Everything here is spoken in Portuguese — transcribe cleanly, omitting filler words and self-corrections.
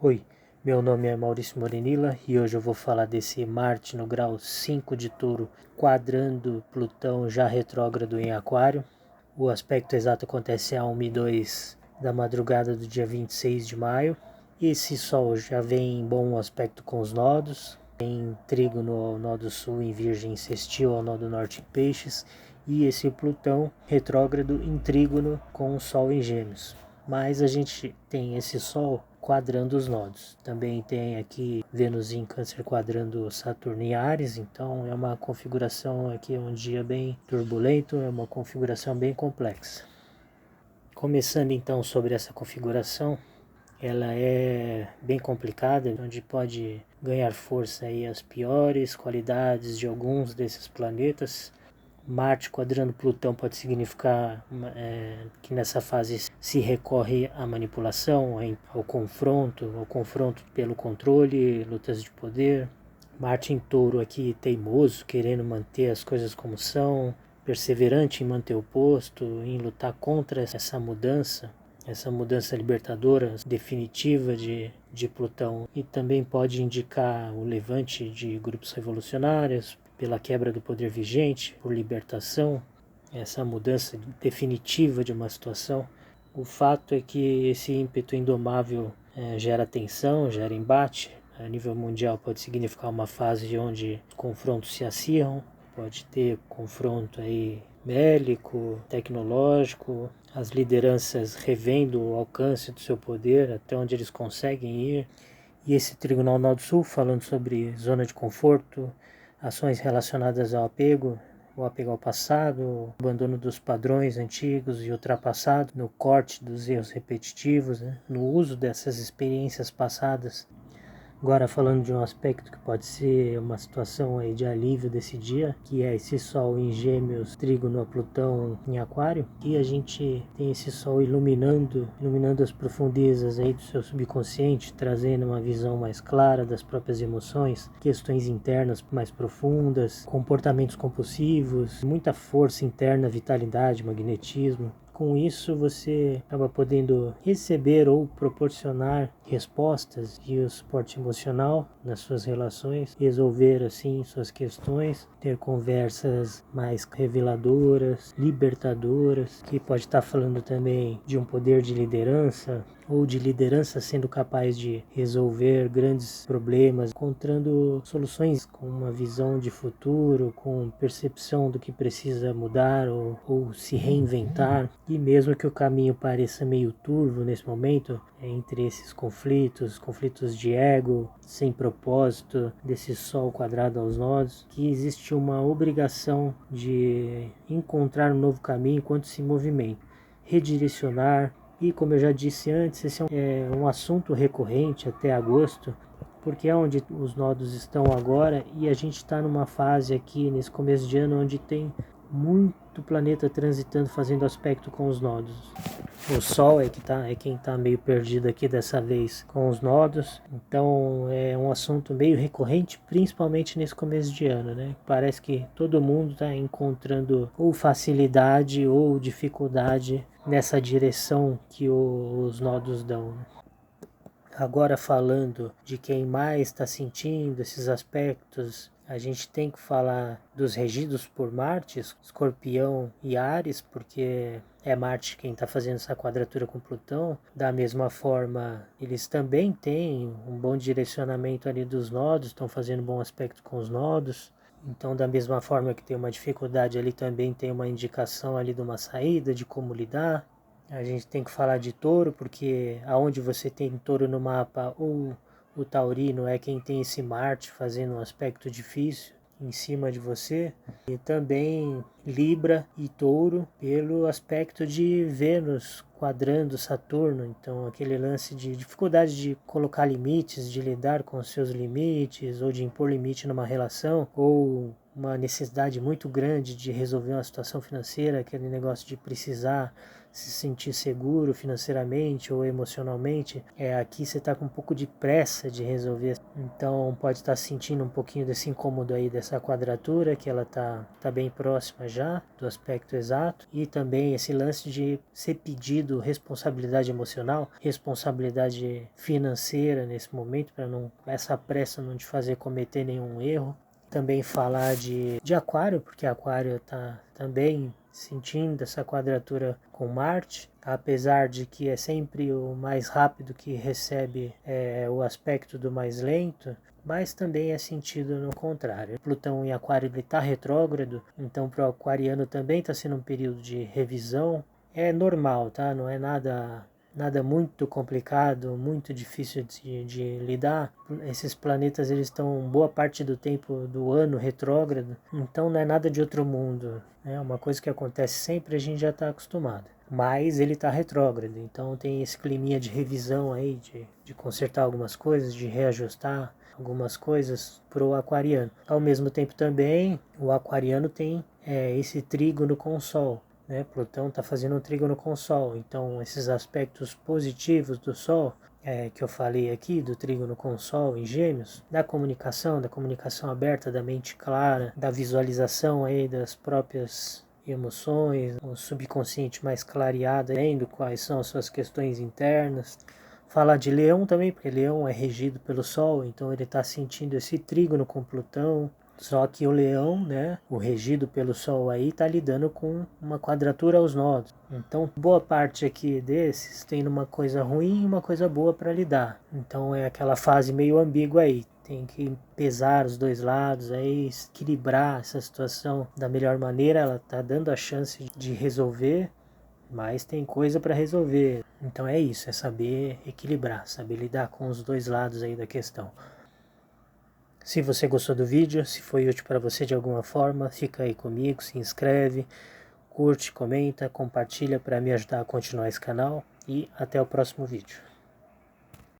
Oi, meu nome é Maurício Morenila e hoje eu vou falar desse Marte no grau 5 de Touro quadrando Plutão já retrógrado em Aquário. O aspecto exato acontece a 1h02 da madrugada do dia 26 de maio. Esse Sol já vem em bom aspecto com os nodos, em trígono ao nodo sul em Virgem, sextil ao nodo norte em Peixes, e esse Plutão retrógrado em trígono com o Sol em Gêmeos. Mas a gente tem esse Sol quadrando os nodos. Também tem aqui Vênus em Câncer quadrando Saturno em Áries, então é uma configuração aqui, um dia bem turbulento, é uma configuração bem complexa. Começando então sobre essa configuração, ela é bem complicada, onde pode ganhar força aí as piores qualidades de alguns desses planetas. Marte quadrando Plutão pode significar que nessa fase se recorre à manipulação, ao confronto pelo controle, lutas de poder. Marte em Touro aqui teimoso, querendo manter as coisas como são, perseverante em manter o posto, em lutar contra essa mudança libertadora, definitiva de Plutão. E também pode indicar o levante de grupos revolucionários, pela quebra do poder vigente, por libertação, essa mudança definitiva de uma situação. O fato é que esse ímpeto indomável gera tensão, gera embate. A nível mundial pode significar uma fase onde confrontos se acirram, pode ter confronto aí bélico, tecnológico, as lideranças revendo o alcance do seu poder, até onde eles conseguem ir. E esse Trigonal Norte Sul falando sobre zona de conforto, ações relacionadas ao apego, o apego ao passado, o abandono dos padrões antigos e ultrapassados, no corte dos erros repetitivos, no uso dessas experiências passadas. Agora falando de um aspecto que pode ser uma situação aí de alívio desse dia, que é esse Sol em Gêmeos, trígono a Plutão em Aquário, e a gente tem esse Sol iluminando as profundezas aí do seu subconsciente, trazendo uma visão mais clara das próprias emoções, questões internas mais profundas, comportamentos compulsivos, muita força interna, vitalidade, magnetismo. Com isso você acaba podendo receber ou proporcionar respostas e o suporte emocional nas suas relações, resolver assim suas questões, ter conversas mais reveladoras, libertadoras, que pode estar falando também de um poder de liderança ou de liderança sendo capaz de resolver grandes problemas, encontrando soluções com uma visão de futuro, com percepção do que precisa mudar ou se reinventar. E mesmo que o caminho pareça meio turvo nesse momento, entre esses conflitos de ego, sem propósito, desse Sol quadrado aos nodos, que existe uma obrigação de encontrar um novo caminho enquanto se movimenta, redirecionar. E como eu já disse antes, esse é um assunto recorrente até agosto, porque é onde os nodos estão agora e a gente está numa fase aqui nesse começo de ano onde tem muito planeta transitando, fazendo aspecto com os nodos. O Sol é quem está meio perdido aqui dessa vez com os nodos, então é um assunto meio recorrente, principalmente nesse começo de ano, né? Parece que todo mundo está encontrando ou facilidade ou dificuldade nessa direção que os nodos dão. Agora falando de quem mais está sentindo esses aspectos, a gente tem que falar dos regidos por Marte, Escorpião e Áries, porque é Marte quem está fazendo essa quadratura com Plutão. Da mesma forma, eles também têm um bom direcionamento ali dos nodos, estão fazendo bom aspecto com os nodos. Então, da mesma forma que tem uma dificuldade ali, também tem uma indicação ali de uma saída, de como lidar. A gente tem que falar de Touro, porque aonde você tem Touro no mapa, ou o Taurino é quem tem esse Marte fazendo um aspecto difícil em cima de você. E também Libra e Touro pelo aspecto de Vênus quadrando Saturno. Então aquele lance de dificuldade de colocar limites, de lidar com os seus limites, ou de impor limite numa relação, ou uma necessidade muito grande de resolver uma situação financeira, aquele negócio de precisar se sentir seguro financeiramente ou emocionalmente, aqui você está com um pouco de pressa de resolver. Então pode estar sentindo um pouquinho desse incômodo aí dessa quadratura, que ela tá bem próxima já do aspecto exato. E também esse lance de ser pedido responsabilidade emocional, responsabilidade financeira nesse momento, para não essa pressa não te fazer cometer nenhum erro. Também falar de Aquário, porque Aquário está também sentindo essa quadratura com Marte, apesar de que é sempre o mais rápido que recebe o aspecto do mais lento, mas também é sentido no contrário. Plutão em Aquário está retrógrado, então para o aquariano também está sendo um período de revisão. É normal, tá? Não é nada muito complicado, muito difícil de lidar. Esses planetas eles estão boa parte do tempo do ano retrógrado, então não é nada de outro mundo. É uma coisa que acontece sempre, a gente já está acostumado. Mas ele está retrógrado, então tem esse climinha de revisão aí, de consertar algumas coisas, de reajustar algumas coisas para o aquariano. Ao mesmo tempo também, o aquariano tem esse trígono com o Sol. Plutão está fazendo um trígono com o Sol, então esses aspectos positivos do Sol, que eu falei aqui, do trígono com o Sol em Gêmeos, da comunicação aberta, da mente clara, da visualização aí das próprias emoções, o subconsciente mais clareado, vendo quais são as suas questões internas. Falar de Leão também, porque Leão é regido pelo Sol, então ele está sentindo esse trígono com Plutão. Só que o Leão, o regido pelo Sol aí, está lidando com uma quadratura aos nodos. Então, boa parte aqui desses tem uma coisa ruim e uma coisa boa para lidar. Então, é aquela fase meio ambígua aí. Tem que pesar os dois lados, aí equilibrar essa situação da melhor maneira. Ela está dando a chance de resolver, mas tem coisa para resolver. Então é isso, é saber equilibrar, saber lidar com os dois lados aí da questão. Se você gostou do vídeo, se foi útil para você de alguma forma, fica aí comigo, se inscreve, curte, comenta, compartilha para me ajudar a continuar esse canal e até o próximo vídeo.